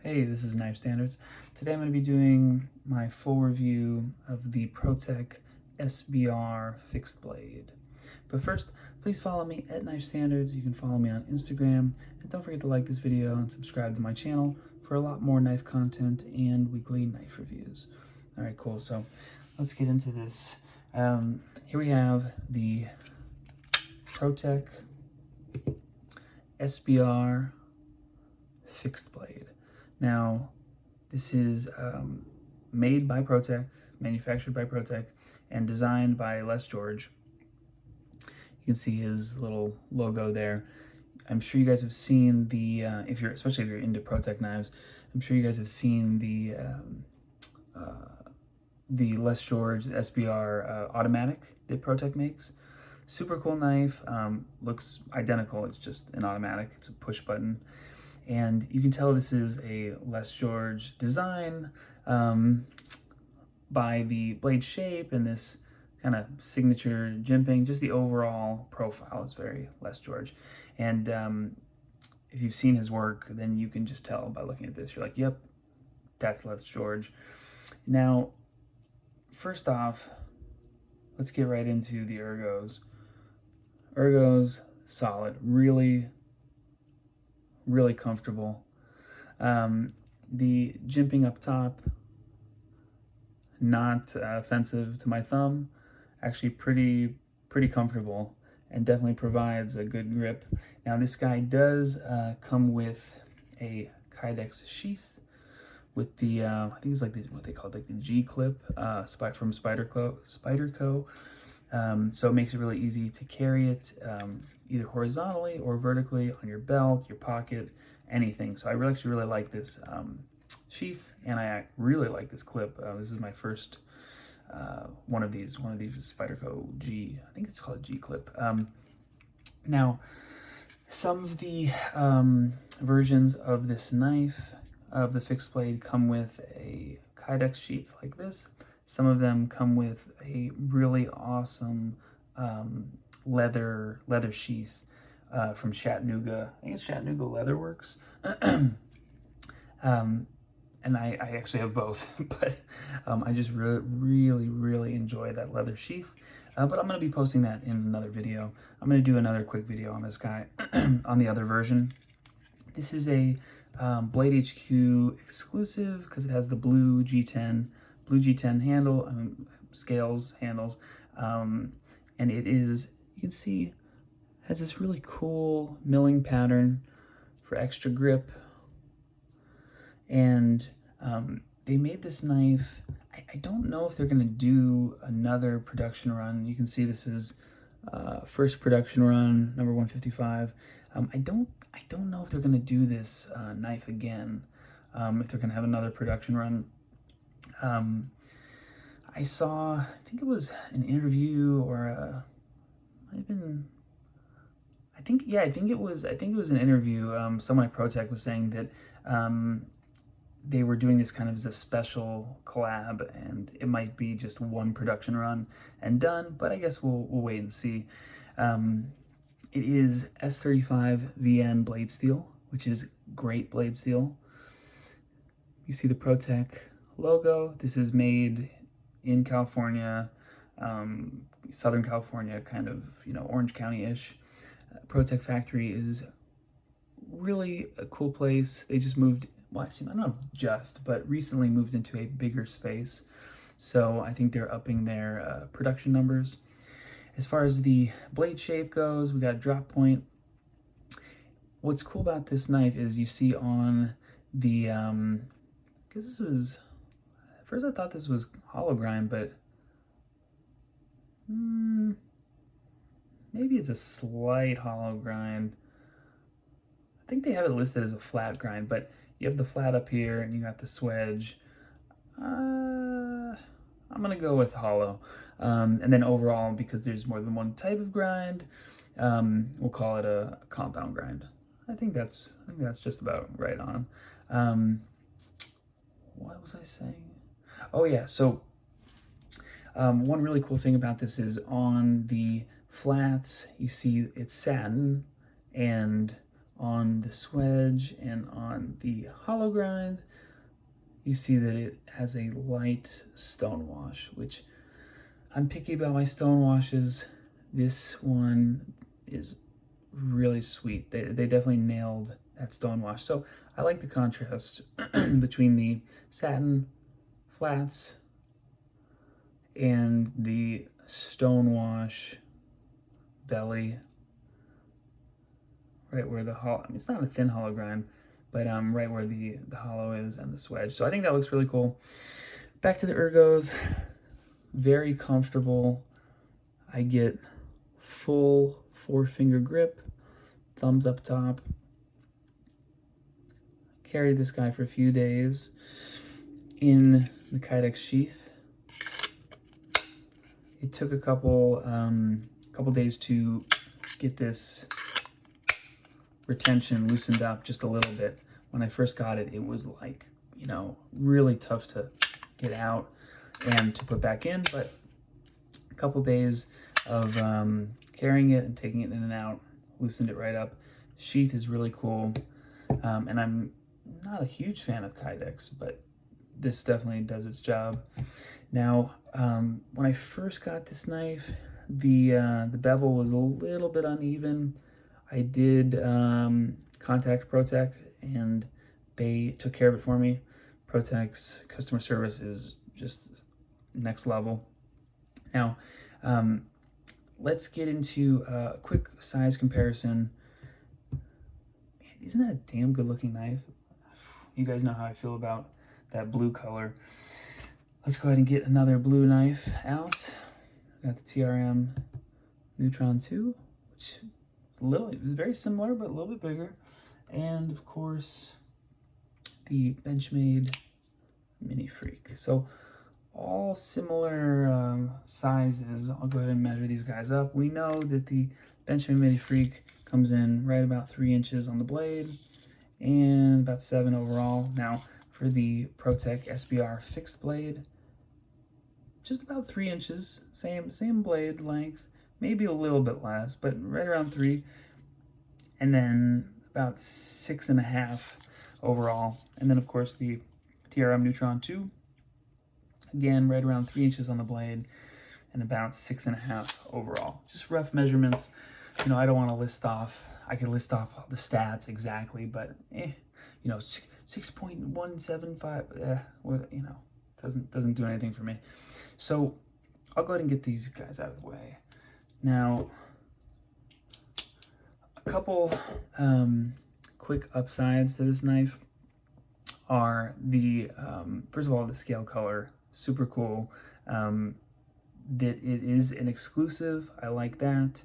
Hey, this is Knife Standards. Today I'm going to be doing my full review of the Protech SBR fixed blade. But first, please follow me at Knife Standards. You can follow me on Instagram. And don't forget to like this video and subscribe to my channel for a lot more knife content and weekly knife reviews. All right, cool. So let's get into this. Here we have the Protech SBR fixed blade. Now, this is made by Protech, manufactured by Protech, and designed by Les George. You can see his little logo there. I'm sure you guys have seen the, especially if you're into Protech knives, I'm sure you guys have seen the Les George SBR automatic that Protech makes. Super cool knife, looks identical, it's just an automatic, it's a push button. And you can tell this is a Les George design by the blade shape and this kind of signature jimping. Just the overall profile is very Les George. And if you've seen his work, then you can just tell by looking at this. You're like, yep, that's Les George. Now, first off, let's get right into the ergos. Ergos, solid, really comfortable. The jimping up top, not offensive to my thumb, actually pretty comfortable, and definitely provides a good grip. Now this guy does come with a Kydex sheath with the I think it's like what they call it, like the G clip from Spyderco. So it makes it really easy to carry it either horizontally or vertically on your belt, your pocket, anything. So I actually really like this sheath, and I really like this clip. This is my first one of these. One of these is Spyderco G. I think it's called G clip. Now, some of the versions of this knife, of the fixed blade, come with a Kydex sheath like this. Some of them come with a really awesome leather sheath from Chattanooga. I think it's Chattanooga Leather Works. And I actually have both, but I just really enjoy that leather sheath. But I'm going to be posting that in another video. I'm going to do another quick video on this guy, on the other version. This is a bladehq exclusive because it has the blue G10 handle, handles, and it is, you can see, has this really cool milling pattern for extra grip. And they made this knife, I don't know if they're gonna do another production run. You can see this is first production run, number 155. I don't know if they're gonna do this knife again, if they're gonna have another production run. I saw, I think it was an interview, or might have been, I think it was an interview. Someone at Protech was saying that they were doing this kind of as a special collab, and it might be just one production run and done, but I guess we'll wait and see. It is S35 VN blade steel, which is great blade steel. You see the Protech logo. This is made in California, Southern California, kind of, Orange County-ish. Protech factory is really a cool place. They just moved, well, actually, I don't know just, but recently moved into a bigger space. So I think they're upping their production numbers. As far as the blade shape goes, we got a drop point. What's cool about this knife is you see on the, because this is, at first I thought this was hollow grind, but maybe it's a slight hollow grind. I think they have it listed as a flat grind, but you have the flat up here and you got the swedge. I'm gonna go with hollow. And then overall, because there's more than one type of grind, we'll call it a compound grind. I think that's just about right on. What was I saying? Oh yeah, so one really cool thing about this is on the flats, you see it's satin, and on the swedge and on the hollow grind, you see that it has a light stone wash, which I'm picky about my stone washes. This one is really sweet. They definitely nailed that stone wash. So I like the contrast between the satin flats and the stone wash belly, right where the hollow, I mean, it's not a thin hollow grind, but right where the hollow is and the swedge. So I think that looks really cool. Back to the ergos, very comfortable. I get full 4-finger grip, thumbs up top. Carried this guy for a few days in the Kydex sheath. It took a couple days to get this retention loosened up just a little bit. When I first got it, it was like, you know, really tough to get out and to put back in, but a couple days of carrying it and taking it in and out loosened it right up. Sheath is really cool, and I'm not a huge fan of Kydex, but this definitely does its job. Now, when I first got this knife, the bevel was a little bit uneven. I did contact Protech, and they took care of it for me. Protech's customer service is just next level. Now, let's get into a quick size comparison. Man, isn't that a damn good looking knife? You guys know how I feel about that blue color. Let's go ahead and get another blue knife out. Got the TRM Neutron 2, which it was very similar, but a little bit bigger. And of course, the Benchmade Mini Freak. So all similar sizes. I'll go ahead and measure these guys up. We know that the Benchmade Mini Freak comes in right about 3 inches on the blade and about 7 overall. Now for the Protech SBR fixed blade, just about 3 inches, same blade length, maybe a little bit less, but right around 3. And then about 6.5 overall. And then of course the TRM Neutron 2, again, right around 3 inches on the blade and about 6.5 overall. Just rough measurements. You know, I don't want to list off, I could list off all the stats exactly, but you know, 6.175, well, you know, doesn't do anything for me. So I'll go ahead and get these guys out of the way. Now, a couple quick upsides to this knife are the, first of all, the scale color, super cool. That it is an exclusive, I like that.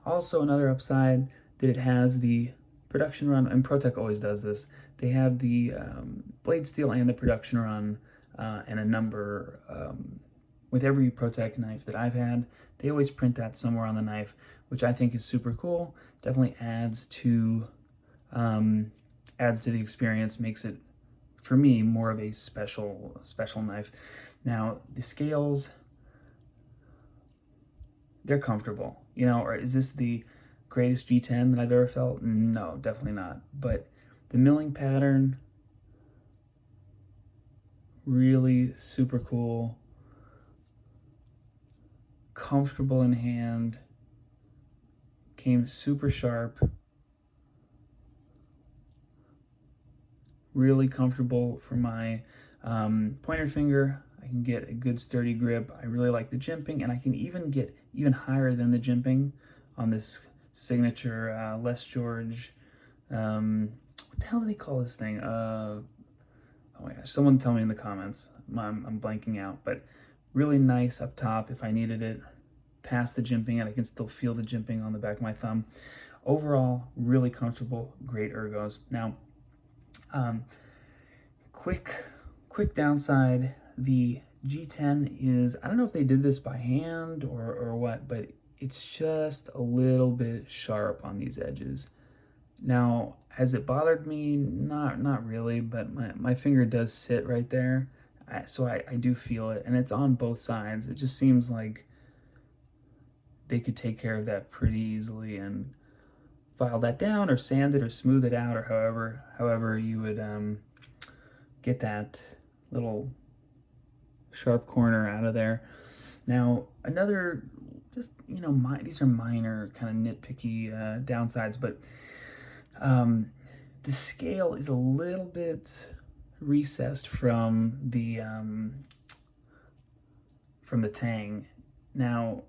Also another upside, that it has the production run, and Protech always does this, they have the blade steel and the production run and a number. With every Protech knife that I've had, they always print that somewhere on the knife, which I think is super cool. Definitely adds to the experience, makes it, for me, more of a special knife. Now the scales, they're comfortable, you know. Or is this the greatest G10 that I've ever felt? No, definitely not. But the milling pattern, really super cool, comfortable in hand, came super sharp, really comfortable for my pointer finger. I can get a good sturdy grip. I really like the jimping, and I can even get even higher than the jimping on this signature Les George, what the hell do they call this thing? Oh my gosh, someone tell me in the comments. I'm blanking out, but really nice up top if I needed it. Past the jimping, and I can still feel the jimping on the back of my thumb. Overall, really comfortable, great ergos. Now, quick downside, the G10 is, I don't know if they did this by hand or what, but it's just a little bit sharp on these edges. Now, has it bothered me? Not really, but my finger does sit right there, so I do feel it, and it's on both sides. It just seems like they could take care of that pretty easily, and file that down or sand it or smooth it out, or however you would get that little sharp corner out of there. Now, another, just, you know, these are minor kind of nitpicky downsides, but the scale is a little bit recessed from the tang. Now,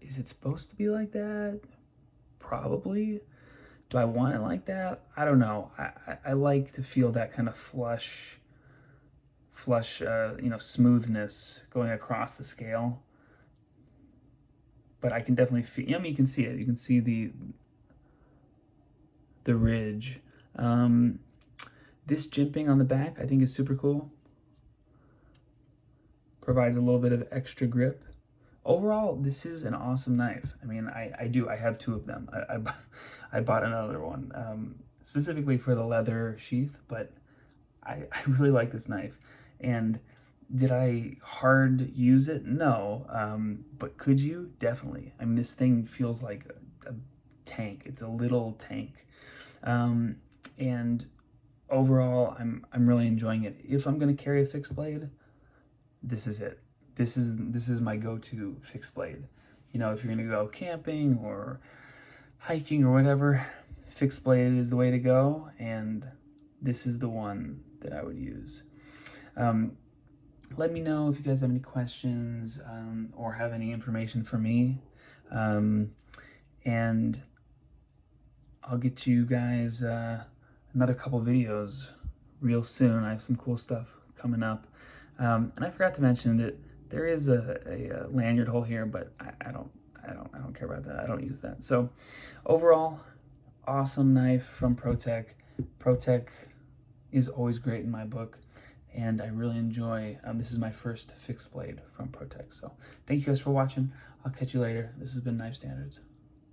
is it supposed to be like that? Probably. Do I want it like that? I don't know. I like to feel that kind of flush, you know, smoothness going across the scale. But I can definitely feel, I mean, you can see it. You can see the ridge. This jimping on the back, I think, is super cool. Provides a little bit of extra grip. Overall, this is an awesome knife. I mean, I have two of them. I bought another one specifically for the leather sheath, but I really like this knife. And did I hard use it? No. But could you? Definitely. I mean, this thing feels like a tank. It's a little tank. And overall, I'm really enjoying it. If I'm going to carry a fixed blade, this is it. This is my go-to fixed blade. You know, if you're going to go camping or hiking or whatever, fixed blade is the way to go, and this is the one that I would use. Let me know if you guys have any questions or have any information for me, and I'll get you guys another couple videos real soon. I have some cool stuff coming up, and I forgot to mention that there is a lanyard hole here, but I don't care about that. I don't use that. So overall, awesome knife from Protech. Protech is always great in my book, and I really enjoy, this is my first fixed blade from Protech. So thank you guys for watching. I'll catch you later. This has been Knife Standards.